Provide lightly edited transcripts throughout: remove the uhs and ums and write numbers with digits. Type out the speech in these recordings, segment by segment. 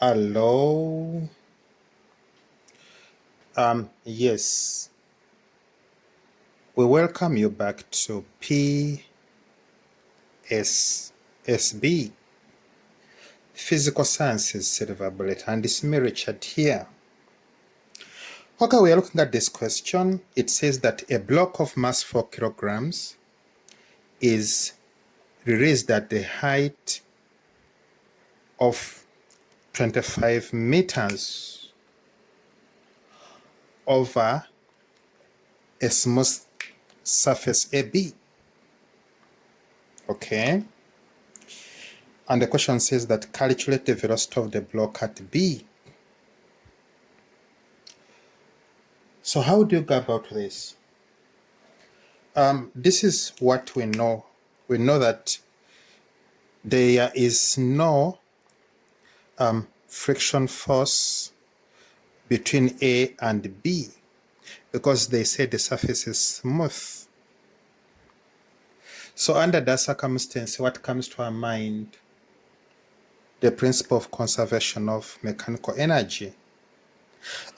Hello. Yes, we welcome you back to PSSB, Physical Sciences Silver Bullet, and it's me, Richard, here. Okay, we are looking at this question. It says that a block of mass 4 kilograms is released at the height of 25 meters over a smooth surface AB. Okay. And the question says that calculate the velocity of the block at B. So how do you go about this? This is what we know. We know that there is no friction force between A and B because they say the surface is smooth. So under that circumstance, what comes to our mind? The principle of conservation of mechanical energy.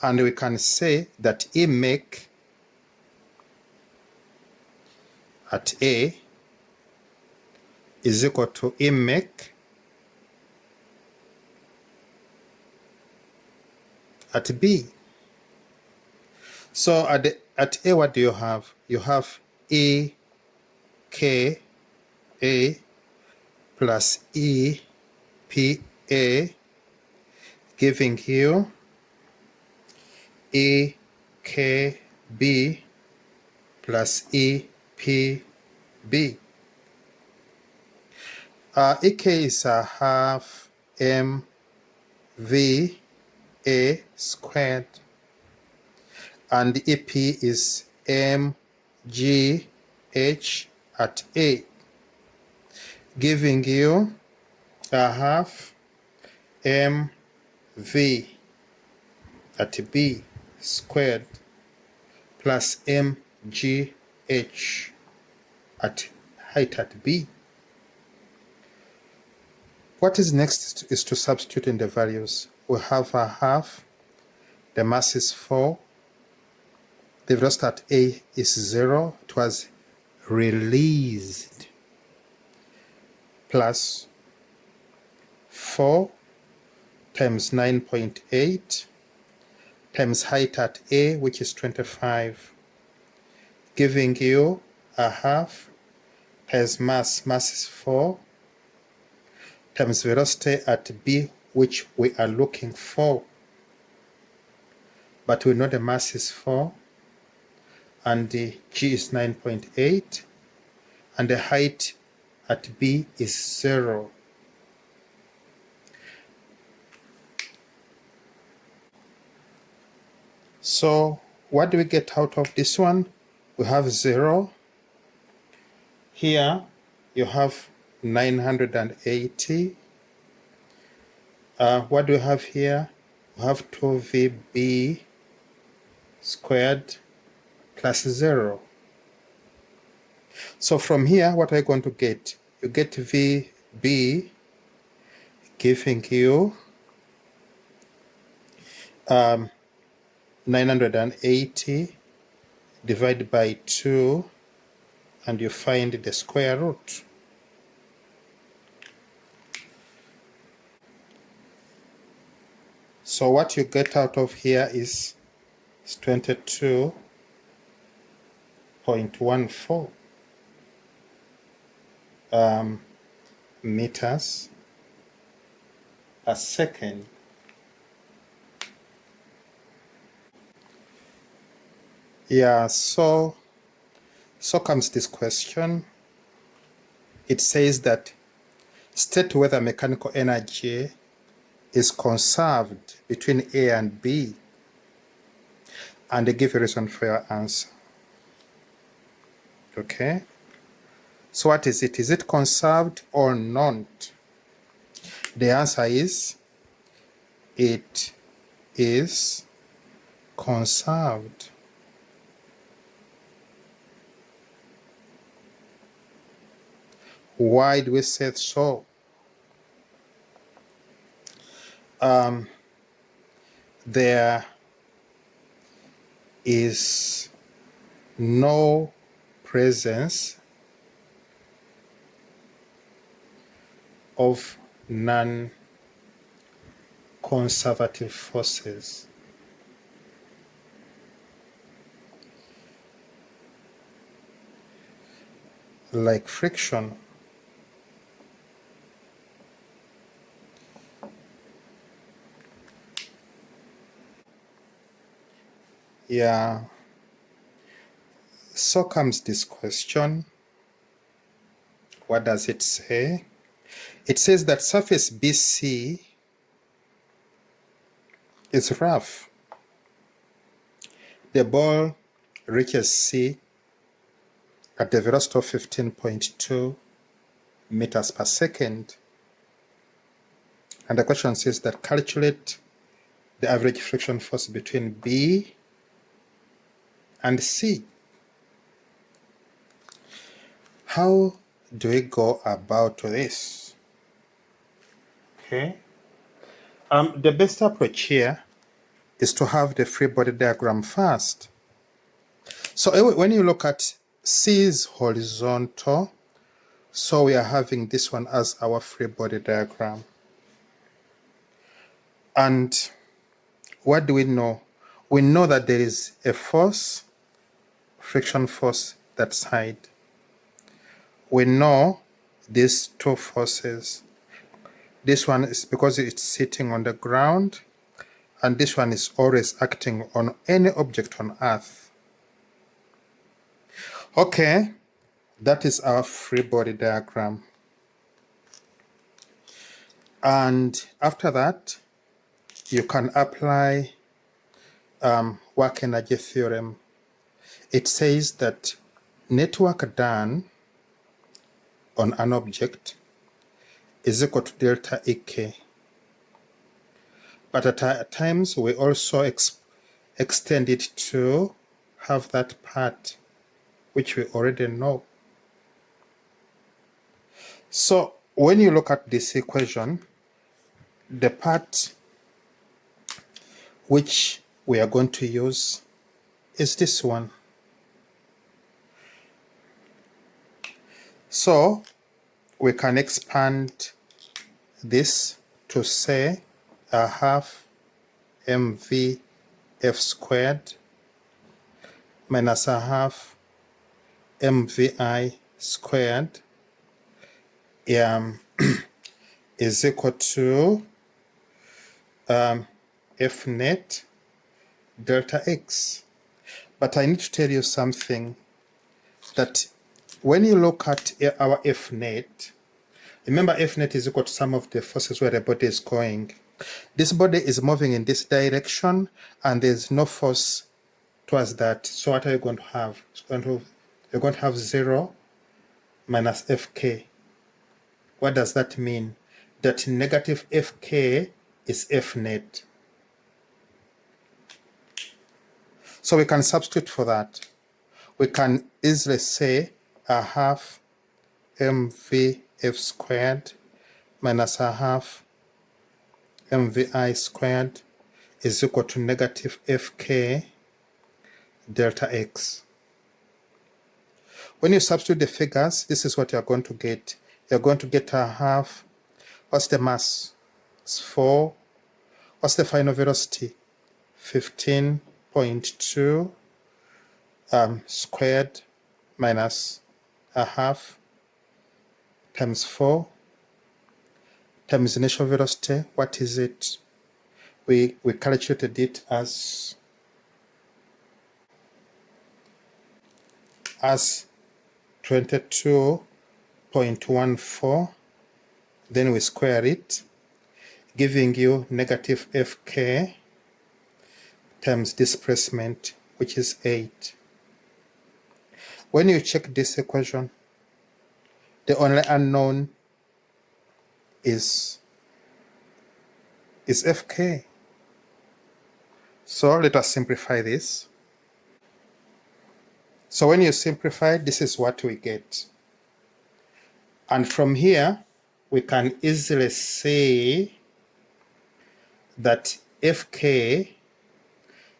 And we can say that E make at A is equal to E make at B. So at A, what do you have? You have E K A plus E P A, giving you E K B plus E P B. E K is a half M V A squared, and EP is mgh at A, giving you a half mv at B squared plus mgh at height at B. What is next is to substitute in the values. We have a half, the mass is 4, the velocity at A is 0, it was released, plus 4 times 9.8 times height at A, which is 25, giving you a half times mass is 4, times velocity at B, which we are looking for, but we know the mass is 4, and the G is 9.8, and the height at B is 0. So what do we get out of this one? We have 0. Here you have 980. What do we have here? We have 2VB squared plus 0. So from here, what are you going to get? You get VB giving you 980 divided by 2, and you find the square root. So what you get out of here is 22.14 meters a second. Yeah, so comes this question. It says that state whether mechanical energy is conserved between A and B, and they give a reason for your answer. Okay, so what is it? Is it conserved or not? The answer is it is conserved. Why do we say so? there is no presence of non-conservative forces. Like friction. Yeah. So comes this question. What does it say? It says that surface BC is rough. The ball reaches C at the velocity of 15.2 meters per second. And the question says that calculate the average friction force between B and C. How do we go about this? Okay. The best approach here is to have the free body diagram first. So when you look at C is horizontal, so we are having this one as our free body diagram. And what do we know? We know that there is a force, friction force, that side. We know these two forces. This one is because it's sitting on the ground, and this one is always acting on any object on Earth. Okay, that is our free body diagram. And after that, you can apply work energy theorem. It says that net work done on an object is equal to delta EK. But at times we also extend it to have that part which we already know. So when you look at this equation, the part which we are going to use is this one. So we can expand this to say a half mv f squared minus a half mvi squared is equal to f net delta x. But I need to tell you something, that when you look at our f net, remember f net is equal to sum of the forces where the body is going. This body is moving in this direction and there's no force towards that. So what are you going to have? You're going to have 0 minus fk. What does that mean? That negative fk is f net. So we can substitute for that. We can easily say a half mv f squared minus a half mvi squared is equal to negative fk delta x. When you substitute the figures, this is what you're going to get. You're going to get a half. What's the mass? It's 4. What's the final velocity? 15.2 squared minus a half times 4 times initial velocity. What is it? We calculated it as 22.14. Then we square it, giving you negative fk times displacement, which is 8. When you check this equation, the only unknown is fk. So let us simplify this. So when you simplify, this is what we get. And from here, we can easily say that Fk,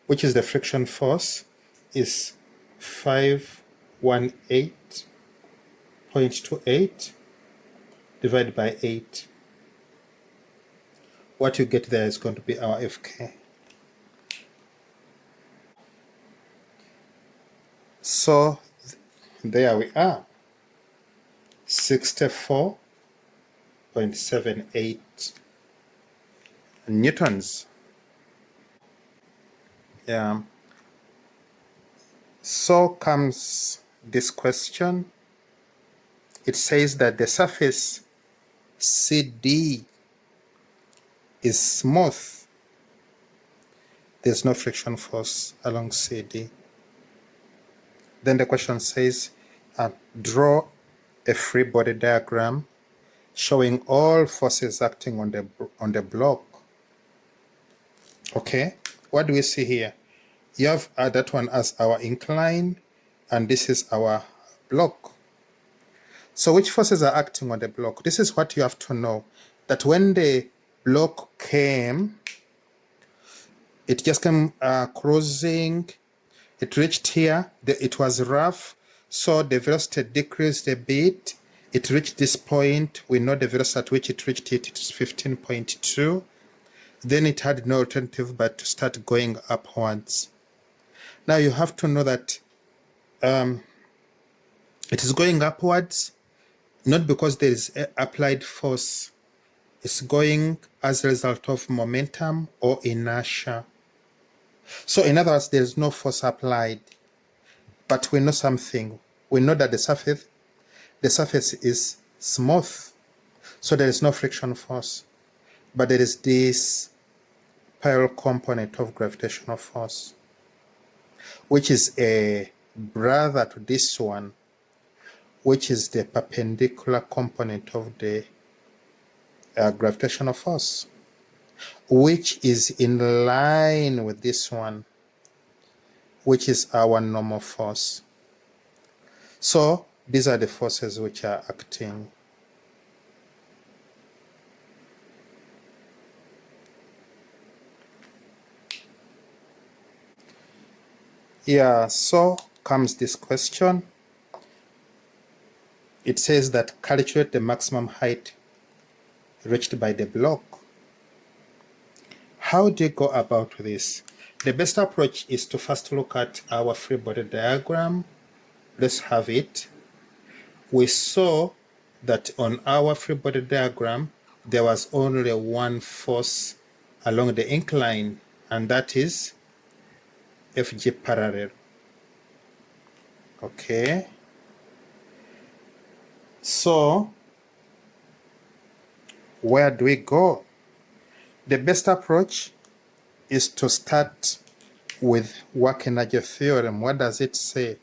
which is the friction force, is 518.28 divided by 8. What you get there is going to be our Fk. So there we are, 64.78 newtons. Yeah. So comes this question. It says that the surface CD is smooth. There's no friction force along CD. Then the question says, draw a free body diagram showing all forces acting on the block. Okay, what do we see here? You have that one as our incline, and this is our block. So which forces are acting on the block? This is what you have to know, that when the block came, it just came cruising, it reached here, it was rough, so the velocity decreased a bit, it reached this point, we know the velocity at which it reached it, it's 15.2, then it had no alternative but to start going upwards. Now you have to know that it is going upwards, not because there is applied force. It's going as a result of momentum or inertia. So in other words, there is no force applied. But we know something. We know that the surface is smooth. So there is no friction force. But there is this parallel component of gravitational force, which is a brother to this one, which is the perpendicular component of the gravitational force, which is in line with this one, which is our normal force. So these are the forces which are acting. Yeah, so comes this question. It says that calculate the maximum height reached by the block. How do you go about this? The best approach is to first look at our free body diagram. Let's have it. We saw that on our free body diagram, there was only one force along the incline, and that is FG parallel. Okay. So, where do we go? The best approach is to start with work energy theorem. What does it say?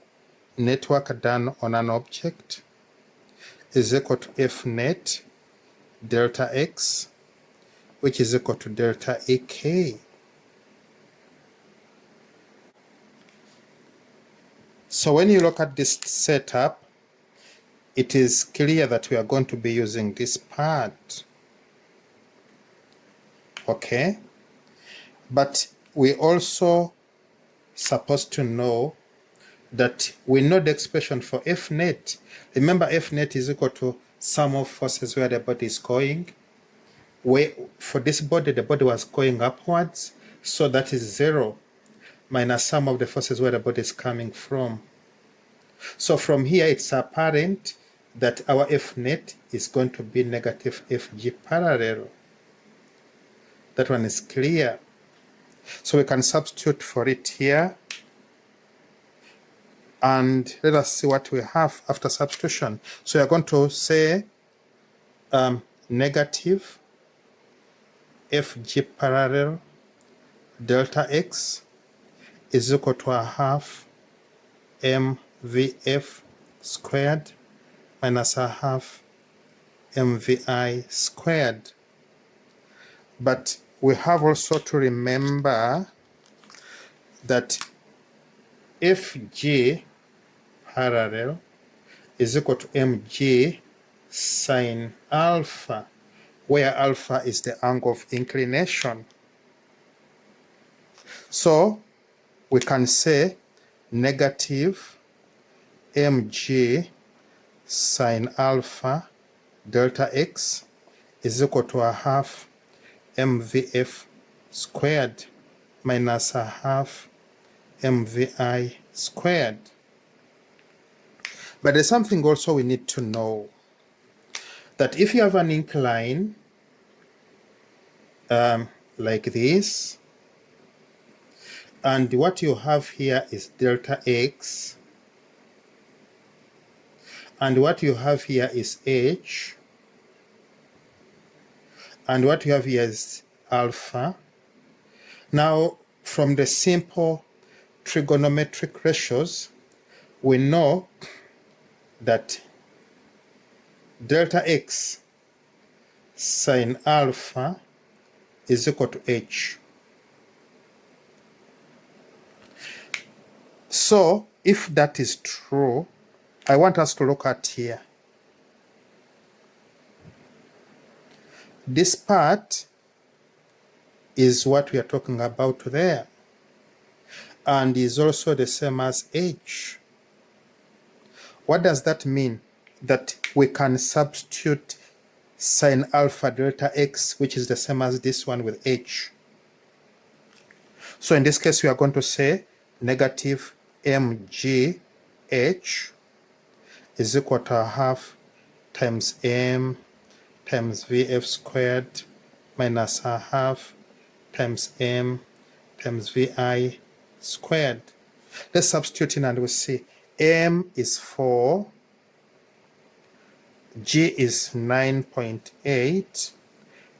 Net work done on an object is equal to F net delta X, which is equal to delta AK. So when you look at this setup, it is clear that we are going to be using this part. Okay? But we also supposed to know that we know the expression for F net. Remember, F net is equal to sum of forces where the body is going. Where for this body, the body was going upwards, so that is 0 minus sum of the forces where the body is coming from. So from here, it's apparent that our F net is going to be negative FG parallel. That one is clear. So we can substitute for it here. And let us see what we have after substitution. So we are going to say negative FG parallel delta X is equal to a half MVF squared minus a half MVI squared. But we have also to remember that FG parallel is equal to mg sine alpha, where alpha is the angle of inclination. So we can say negative mg sine alpha delta x is equal to a half mvf squared minus a half mvi squared. But there's something also we need to know, that if you have an incline like this, and what you have here is delta x, and what you have here is h, and what you have here is alpha. Now, from the simple trigonometric ratios, we know that delta x sine alpha is equal to h. So, if that is true, I want us to look at here. This part is what we are talking about there, and is also the same as h. What does that mean? That we can substitute sine alpha delta x, which is the same as this one, with h. So in this case, we are going to say negative mg h is equal to a half times m times vf squared minus a half times m times vi squared. Let's substitute in and we see m is 4, g is 9.8,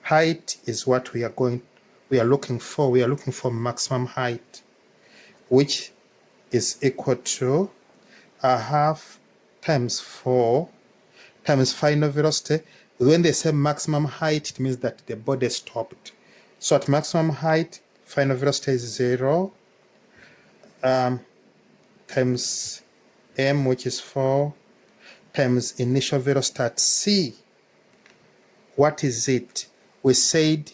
height is what we are looking for. We are looking for maximum height, which is equal to a half times 4 times final velocity. When they say maximum height, it means that the body stopped. So at maximum height, final velocity is 0, times m, which is 4, times initial velocity at c. What is it? We said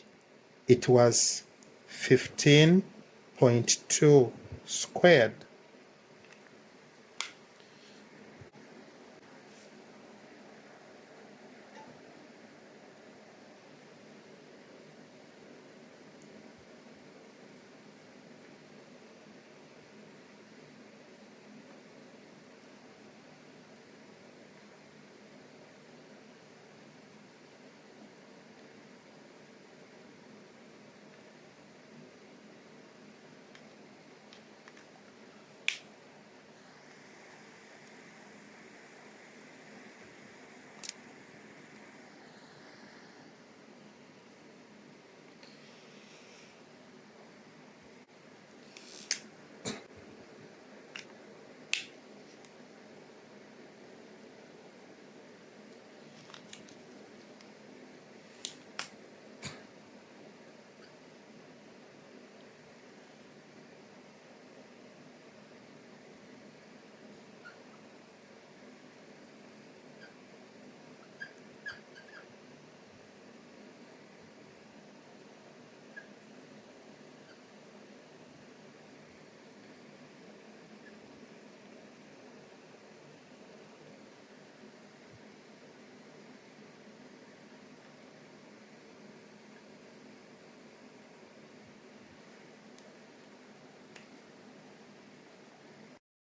it was 15.2 squared.